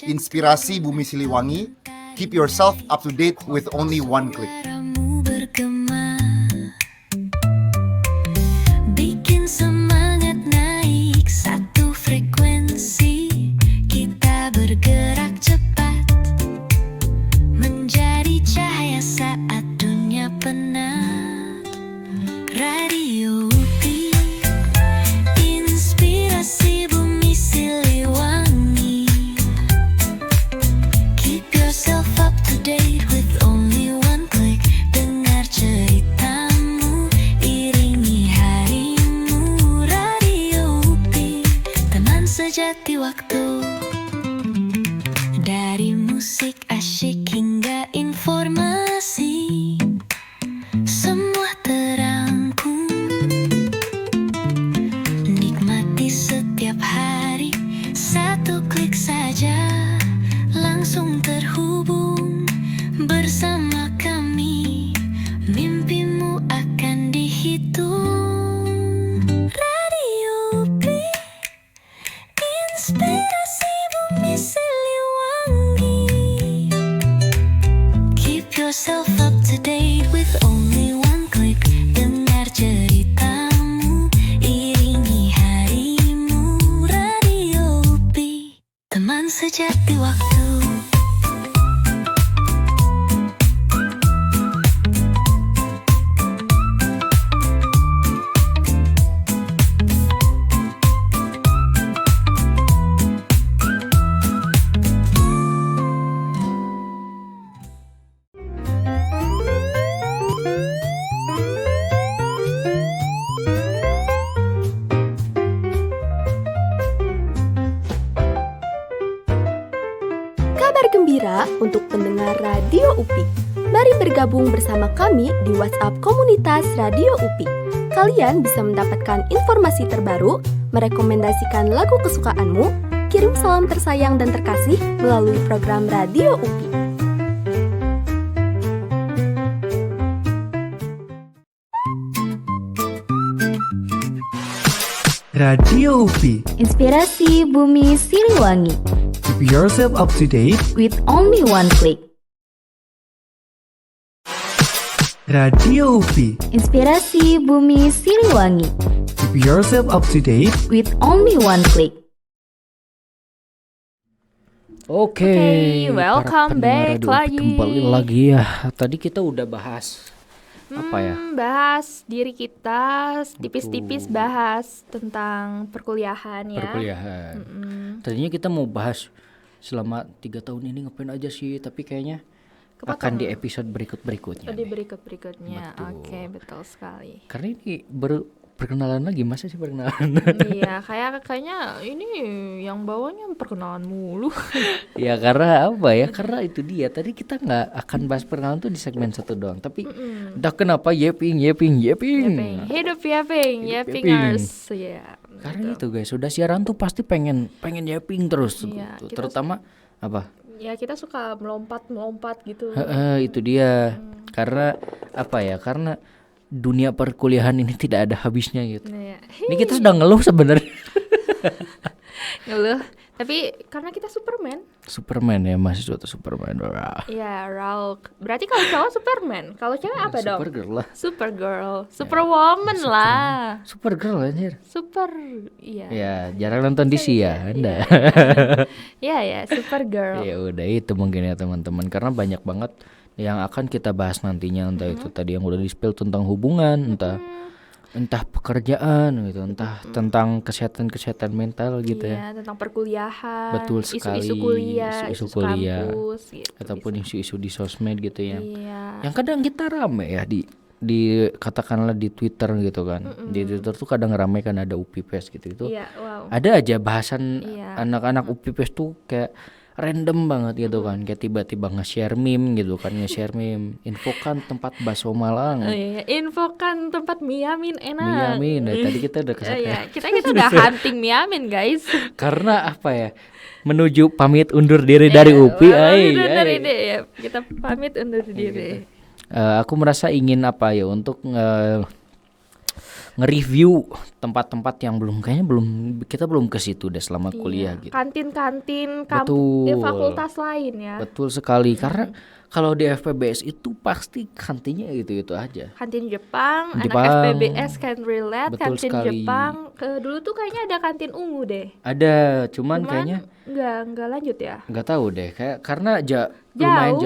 Inspirasi Bumi Siliwangi. Keep yourself up to date with only one click. Suaramu bergema, bikin semangat naik satu frekuensi. Kita bergerak cepat, menjadi cahaya saat dunia penat. Radio UPI, Inspirasi Bumi Siliwangi. Keep yourself up to date with only one click. Dengar ceritamu, iringi harimu. Radio UPI, teman sejati waktu. Dari musik asyik hingga informasi, semua terangkum. Nikmati setiap hari, satu klik saja langsung terhubung bersama kami. Mimpimu akan dihitung. Radio UPI, Inspirasi Bumi Siliwangi. Keep yourself up to date with only one click. Dengar ceritamu, iringi harimu. Radio UPI, teman sejati waktu. Kabar gembira untuk pendengar Radio UPI. Mari bergabung bersama kami di WhatsApp komunitas Radio UPI. Kalian bisa mendapatkan informasi terbaru, merekomendasikan lagu kesukaanmu, kirim salam tersayang dan terkasih melalui program Radio UPI. Radio UPI. Inspirasi Bumi Siliwangi. Keep yourself up to date With only one click. Radio UPI. Inspirasi Bumi Siliwangi. Keep yourself up to date With only one click. Oke, welcome back lagi. Kembali lagi ya. Tadi kita udah bahas apa ya? Bahas diri kita, tipis-tipis bahas tentang perkuliahan ya. Perkuliahan. Tadinya kita mau bahas selama 3 tahun ini ngapain aja sih, tapi kayaknya akan di episode berikutnya. Di berikutnya. Oke, betul sekali. Karena ini baru perkenalan lagi, masa sih perkenalan? Iya, kayaknya ini yang bawahnya perkenalan mulu. Ya karena apa ya? Karena itu dia. Tadi kita nggak akan bahas perkenalan tuh di segmen 1 doang. Tapi entah kenapa Yeping. Hidup Yepingers. Ya. Karena itu guys, sudah siaran tuh pasti pengen Yeping terus. Iya, gitu. Terutama apa? Ya kita suka melompat gitu. Itu dia. Karena apa ya? Karena dunia perkuliahan ini tidak ada habisnya gitu. Iya. Ini kita sedang ngeluh sebenarnya. Ngeluh. Tapi karena kita Superman ya, mahasiswa tuh Superman. Iya, Ralk. Berarti kalau cowok Superman, kalau cewek apa dong? Supergirl lah. Superwoman lah. Supergirl anjir. Iya. Ya, jarang nonton DC ya, Anda. Iya, Supergirl. Ya udah itu mungkin ya teman-teman, karena banyak banget yang akan kita bahas nantinya, entah itu tadi yang udah di-spill tentang hubungan, entah pekerjaan gitu, entah tentang kesehatan mental gitu ya. Tentang perkuliahan. Betul sekali. Isu-isu kuliah, kampus, gitu, ataupun isu-isu di sosmed gitu ya. Iya. Yang kadang kita rame ya di katakanlah di Twitter gitu kan. Di Twitter tuh kadang rame kan ada UPIPES gitu itu. Iya, wow. Ada aja bahasan anak-anak UPIPES tuh kayak random banget gitu kan, kayak tiba-tiba nge-share meme, infokan tempat bakso Malang. Infokan tempat Miamin enak. Tadi kita udah kesana. Iya, kita udah hunting Miamin guys. Karena apa ya? Menuju pamit undur diri dari UPI. Kita pamit undur diri. Aku merasa ingin apa ya, untuk nge-review tempat-tempat yang kita belum ke situ deh selama kuliah gitu. Kantin-kantin di fakultas lain ya. Betul sekali, karena kalau di FPBS itu pasti kantinnya itu aja. Kantin Jepang. Anak FPBS can relate. Betul kantin sekali. Jepang. Dulu tuh kayaknya ada kantin ungu deh. Ada, cuman kayaknya nggak lanjut ya. Nggak tahu deh, kayak karena lumayan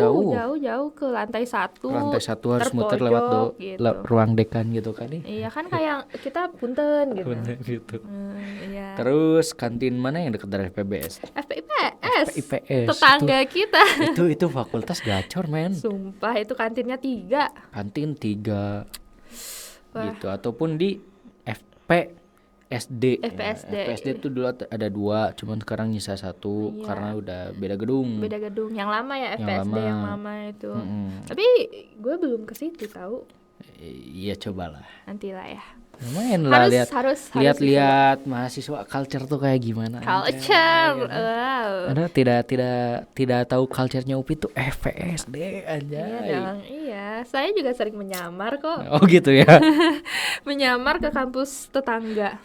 jauh ke lantai 1. Lantai 1 harus muter lewat gitu. ruang dekan gitu kan nih. Iya kan kayak kita punten gitu. Gitu. Iya. Terus kantin mana yang dekat dari FPBS? FPIPS. Tetangga kita. Itu fakultas gacor men. Sumpah itu kantinnya 3. Kantin 3. Gitu, ataupun di FPSD itu dulu ada 2, cuman sekarang nyisa 1 karena udah beda gedung. Yang lama ya, FPSD yang lama itu. Tapi gue belum ke situ tahu. Iya, cobalah. Nantilah ya. Lumayan lah lihat mahasiswa culture tuh kayak gimana. Culture. Wow. Anda tidak tahu culture-nya UPI tuh FPSD aja. Iya. Saya juga sering menyamar kok. Oh gitu ya. Menyamar ke kampus tetangga.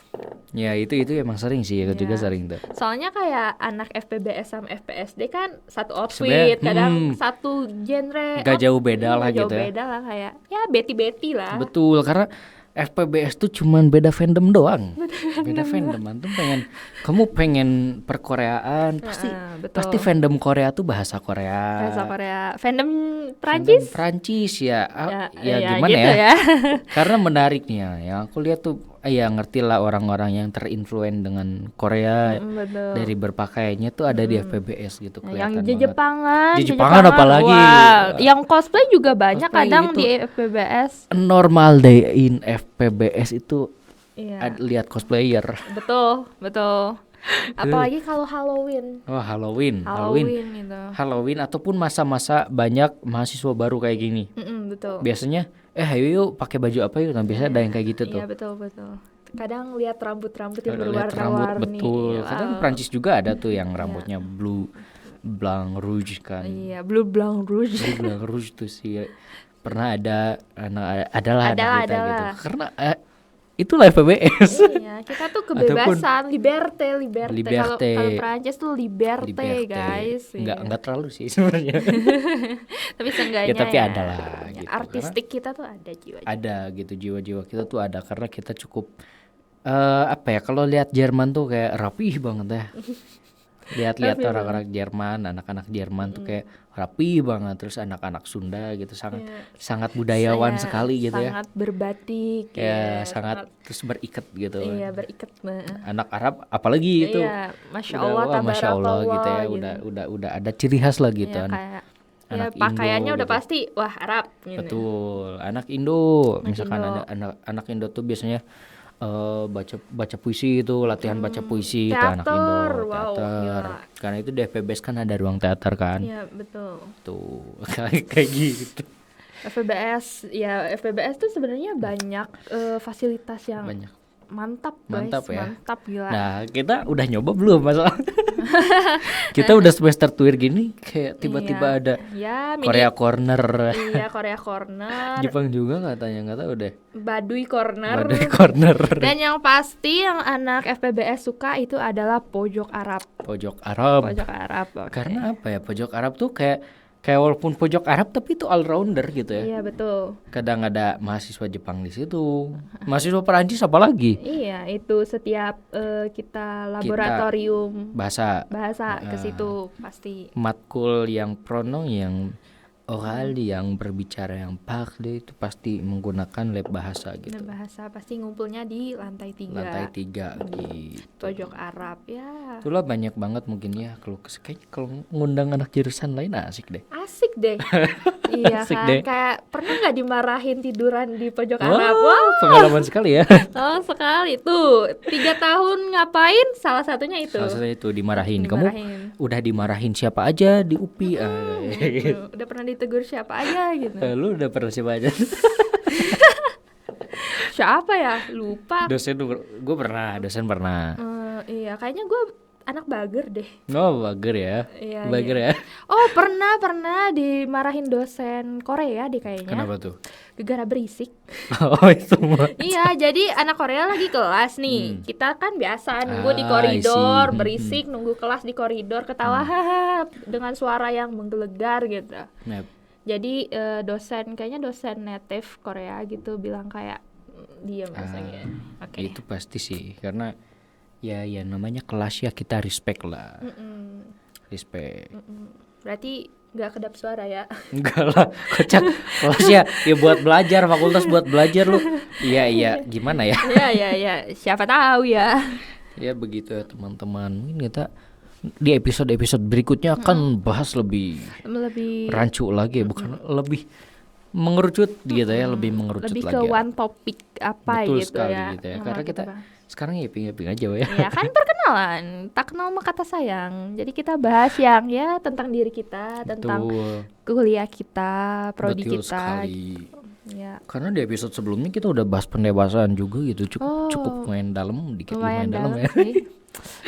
Ya itu emang sering sih, aku juga sering tuh. Soalnya kayak anak FPBS sama FPSD kan satu outfit, kadang satu genre. Gak jauh beda lah gitu ya. Jauh beda lah kayak ya Betty lah. Betul, karena FPBS tuh cuman beda fandom doang. Beda fandom. Antum kamu pengen perkoreaan, pasti fandom Korea tuh bahasa Korea. Fandom Prancis? Prancis ya gimana gitu ya? Karena menariknya ya, aku lihat tuh ngerti lah orang-orang yang terinfluen dengan Korea. Dari berpakaiannya tuh ada di FPBS gitu, kelihatan yang Jepangan apalagi. Wow. Yang cosplay juga banyak kadang di FPBS. Normal day in FPBS itu lihat cosplayer. Betul. Apalagi kalau Halloween. Oh, Halloween itu. Halloween ataupun masa-masa banyak mahasiswa baru kayak gini. Betul. Biasanya ayo yuk pakai baju apa yuk. Nah, biasanya ada yang kayak gitu tuh. Iya, betul. Kadang lihat rambut-rambut yang berwarna-warni. Betul. Kadang Prancis juga ada tuh yang rambutnya blue blanc rouge kan. Iya, blue blanc rouge. Blue blanc rouge tuh sih. Pernah adalah gitu. Karena itulah FPBS. Iya, kita tuh kebebasan, liberté. Kalau Prancis tuh liberté, guys. Enggak terlalu sih sebenarnya. Tapi seenggaknya tapi ada lah gitu. Artistik kita tuh ada jiwa. Ada gitu, jiwa-jiwa kita tuh ada, karena kita cukup kalau lihat Jerman tuh kayak rapih banget ya. Lihat-lihat Rapi orang-orang Jerman, anak-anak Jerman tuh kayak rapi banget, terus anak-anak Sunda gitu sangat budayawan Saya sekali gitu ya. sangat berbatik Ya, sangat terus berikat gitu. Iya, berikat Anak Arab apalagi itu. Iya, Masya Allah, Masya Allah gitu ya, tabarakallah, udah ada ciri khas lah gitu. Iya, kayak anak pakaiannya Indo udah gitu. pasti wah Arab gitu. Betul, anak Indo, Anak misalkan Indo. ada anak Indo tuh biasanya baca puisi itu, latihan baca puisi itu anak Indo, Teater, wow, teater. gila. Karena itu di FPBS kan ada ruang teater kan. Iya, betul. Tuh, kayak gitu. FPBS tuh sebenarnya banyak fasilitas yang Banyak. mantap guys, Mantap ya. mantap gila. Nah, kita udah nyoba belum masalah? Kita udah semester tuir gini kayak tiba-tiba ada Ya, Korea Corner. Iya, Korea Corner, Jepang juga katanya, nggak tahu deh. Baduy Corner. Baduy Corner. Dan yang pasti yang anak FPBS suka itu adalah pojok Arab. Pojok Arab. Pojok Arab. Oke. Karena apa ya? Pojok Arab tuh kayak walaupun pojok Arab tapi itu all rounder gitu ya. Iya, betul. Kadang ada mahasiswa Jepang di situ. Mahasiswa Perancis apa lagi? Iya, itu setiap kita laboratorium Bahasa ke situ pasti. matkul yang prono yang oral yang berbicara yang pakde itu pasti menggunakan lab bahasa gitu. Bahasa pasti ngumpulnya di lantai 3. Lantai 3 gitu. Pojok Arab ya. Itulah banyak banget mungkin ya kayaknya kalau ngundang anak jurusan lain asik deh. Asik deh. Iya Asik kan. deh. Kayak pernah nggak dimarahin tiduran di pojok Wah, Arab? Wah. pengalaman sekali ya. Oh, sekali tuh. 3 tahun ngapain? Salah satunya itu. Salah satunya itu dimarahin. Dimarahin. Kamu udah dimarahin siapa aja di UPI? Udah pernah ditegur siapa aja gitu. Lu udah pernah siapa aja? Siapa ya? Lupa. Dosen dosen pernah. Iya, kayaknya gue anak bager deh. Oh, bager ya. Iya, Bager iya. ya. Oh, pernah dimarahin dosen Korea deh kayaknya. Kenapa tuh? Gara-gara berisik. Oh, itu mah. Iya, jadi anak Korea lagi kelas nih. Kita kan biasa nunggu di I koridor, see. berisik, nunggu kelas di koridor, ketawa haha dengan suara yang menggelegar gitu. Nah, Jadi kayaknya dosen native Korea gitu bilang kayak diam rasanya. Oke. itu pasti sih karena ya namanya kelas ya kita respect lah. Respect. Berarti nggak kedap suara ya? Enggak lah, kocak. Kelas ya buat belajar, fakultas buat belajar lu. Iya, gimana ya? Iya, siapa tahu ya. Ya begitu ya teman-teman. Mungkin kita di episode berikutnya akan bahas lebih rancu lagi, bukan lebih mengerucut gitu ya, lebih mengerucut lebih lagi. ke one topic apa Betul gitu sekali ya. gitu ya. Yang Karena mau kita bahas. sekarang yaping aja ya. Ya kan perkenalan, tak kenal maka kata sayang. Jadi kita bahas yang ya tentang diri kita, tentang kuliah kita, prodi Betul kita. sekali. Ya. Karena di episode sebelumnya kita udah bahas pendewasaan juga gitu, cukup main dalam dikit, lumayan dalam ya. Sih.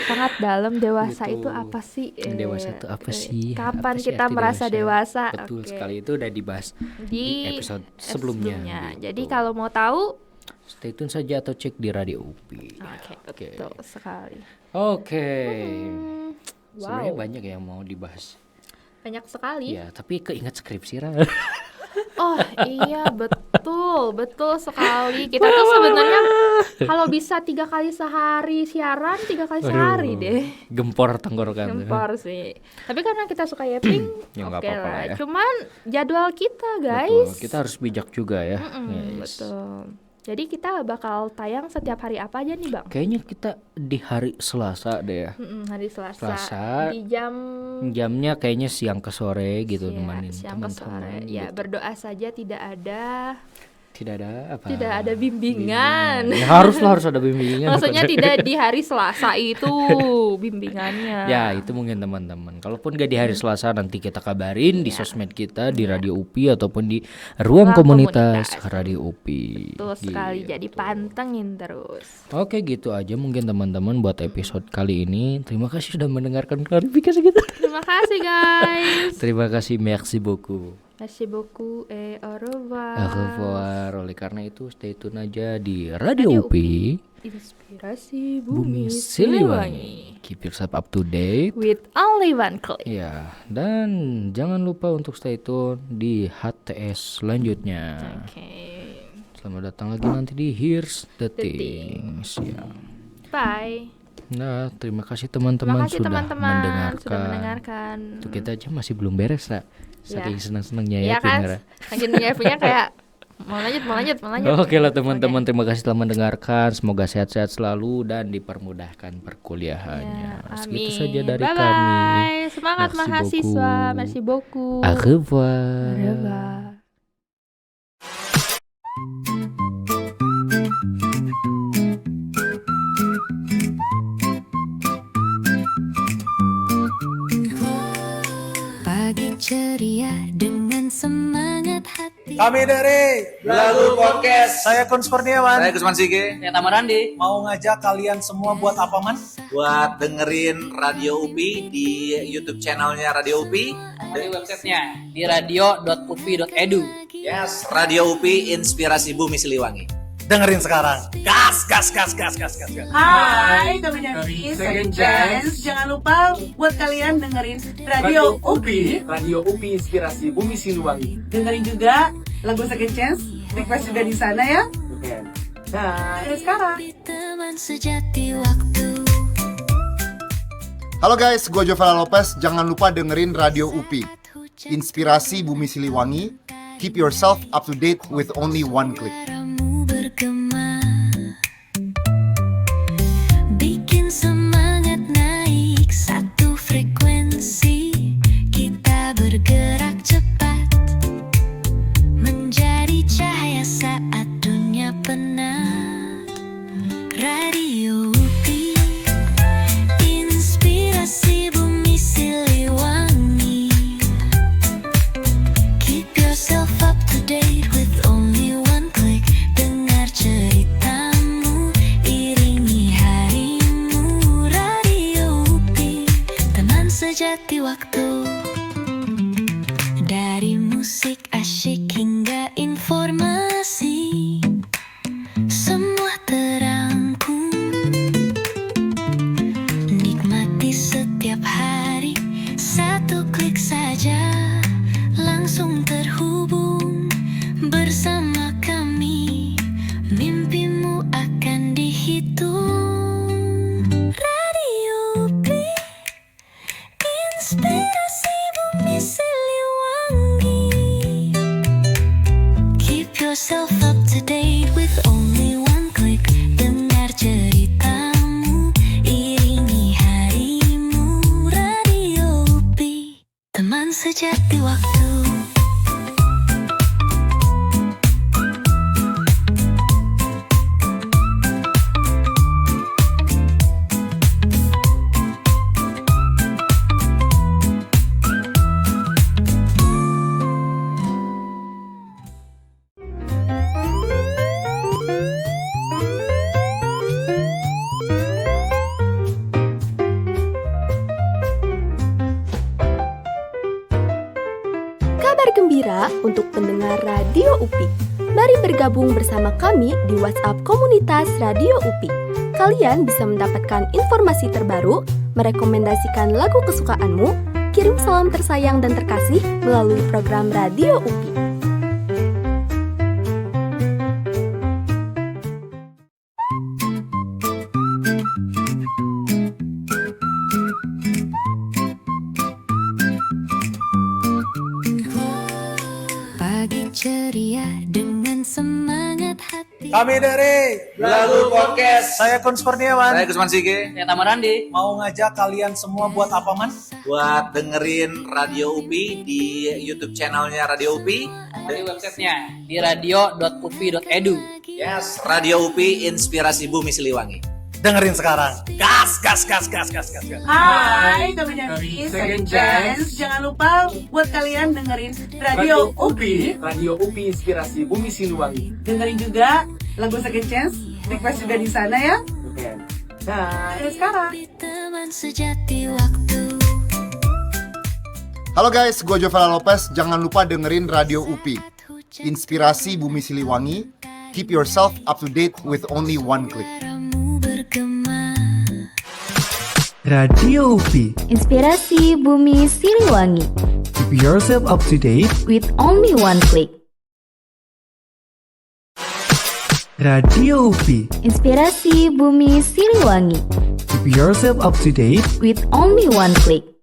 Sangat dalam. Dewasa Gitu. itu apa sih? Dewasa itu apa sih? Kapan Apa sih kita arti merasa dewasa? Betul Oke. sekali, itu udah dibahas di episode sebelumnya. Gitu. Jadi kalau mau tahu, stay tune saja atau cek di Radio UPI. Oke, betul sekali. Oke. Sebenarnya Wow. banyak yang mau dibahas. Banyak sekali. Ya, tapi keinget skripsi Ra. Oh iya, betul sekali. Kita tuh sebenarnya kalau bisa 3 kali sehari siaran, 3 kali sehari Aduh, deh. Gempor tenggorokan. Gempor sih. Tapi karena kita suka yaping, Ya, nggak oke apa-apa lah. lah ya. Cuman jadwal kita guys. Betul, kita harus bijak juga ya. Yes. Betul. Jadi kita bakal tayang setiap hari apa aja nih Bang? Kayaknya kita di hari Selasa deh ya. Hari Selasa. Selasa. Di jam Jamnya kayaknya siang ke sore gitu, ya, nemenin siang ke sore. teman-teman. Ya, gitu. berdoa saja tidak ada Apa? Tidak ada bimbingan. Ya, harus ada bimbingan. Maksudnya tidak di hari Selasa itu bimbingannya. Ya itu mungkin teman-teman. Kalaupun gak di hari Selasa nanti kita kabarin di sosmed kita di Radio UPI ataupun di ruang komunitas Radio UPI. Betul sekali. Jadi pantengin terus. Oke gitu aja mungkin teman-teman buat episode kali ini. Terima kasih sudah mendengarkan klarifikasi kita. Terima kasih guys. Terima kasih, merci beaucoup. Merci beaucoup et au revoir. Au revoir. Oleh karena itu stay tune aja di Radio UPI. Inspirasi Bumi Bumi Siliwangi. Keep yourself up to date with only one click. Ya, dan jangan lupa untuk stay tune di HTS selanjutnya. Selamat datang lagi nanti di Here's the Things. Ya. Bye. Nah, terima kasih teman-teman Terima kasih sudah teman-teman sudah mendengarkan. Tuh kita aja masih belum beres, Ra. Saking senang-senangnya Iya ya, kan? Ra. Saking nyiapinnya kayak mau lanjut. Oke lah teman-teman, terima kasih telah mendengarkan. Semoga sehat-sehat selalu dan dipermudahkan perkuliahannya. Segitu saja dari Bye-bye. kami. Semangat Merci mahasiswa. beaucoup. Merci beaucoup. Au revoir. Au revoir. Pagi ceria dengan semangat hati. Kami dari Lagu Podcast. Saya Kunz Kurniawan. Saya Gusman Sige. Saya Tamarandi. Mau ngajak kalian semua buat apa, Man? Buat dengerin Radio UPI di YouTube channelnya Radio UPI. Di websitenya di radio.upi.edu. Yes, Radio UPI Inspirasi Bumi Siliwangi. Dengerin sekarang. Gas. Hai, kami dari Second Chance. Jangan lupa buat kalian dengerin Radio UPI. Radio UPI Inspirasi Bumi Siliwangi. Dengerin juga lagu Second Chance. Request juga di sana ya. Oke. Nah, sekarang. Teman sejati waktu. Halo guys, gue Jovala Lopez. Jangan lupa dengerin Radio UPI, Inspirasi Bumi Siliwangi. Keep yourself up to date with only one click. Bergema, bikin semangat naik satu frekuensi. Kita bergerak cepat, menjadi cahaya saat dunia penat. Radio UPI, Inspirasi Bumi Siliwangi. Keep yourself up to date with only one click. Dengar ceritamu, iringi harimu. Radio UPI, teman sejati waktu. Dari musik asyik hingga informasi, semua terangkum. Nikmati setiap hari, satu klik saja langsung terhubung bersama kami. Mimpimu akan dihitung. Radio UPI, Inspirasi Bumi Siliwangi. Keep yourself up to date with only one click. Dengar ceritamu, iringi harimu. Radio UPI, teman sejati waktu. Kabar gembira untuk pendengar Radio UPI. Mari bergabung bersama kami di WhatsApp komunitas Radio UPI. Kalian bisa mendapatkan informasi terbaru, merekomendasikan lagu kesukaanmu, kirim salam tersayang dan terkasih melalui program Radio UPI. Pagi ceria dengan semangat hati. Kami dari Lagu Podcast. Saya Kunz Kurniawan. Saya Gusman Sige. Saya Tamarandi. Mau ngajak kalian semua buat apa, Man? Buat dengerin Radio UPI di YouTube channelnya Radio UPI. Di websitenya di radio.upi.edu. Yes, Radio UPI Inspirasi Bumi Siliwangi. Dengerin sekarang. Gas. Hai, kami dari Second Chance. Jangan lupa buat kalian dengerin Radio UPI. Radio UPI Inspirasi Bumi Siliwangi. Dengerin juga lagu Second Chance. Request juga di sana ya. Oke. Nah, sekarang. Teman sejati waktu. Halo guys, gue Jovala Lopez. Jangan lupa dengerin Radio UPI, Inspirasi Bumi Siliwangi. Keep yourself up to date with only one click. Radio UPI. Inspirasi Bumi Siliwangi. Keep yourself up to date. With only one click. Radio UPI. Inspirasi Bumi Siliwangi. Keep yourself up to date with only one click.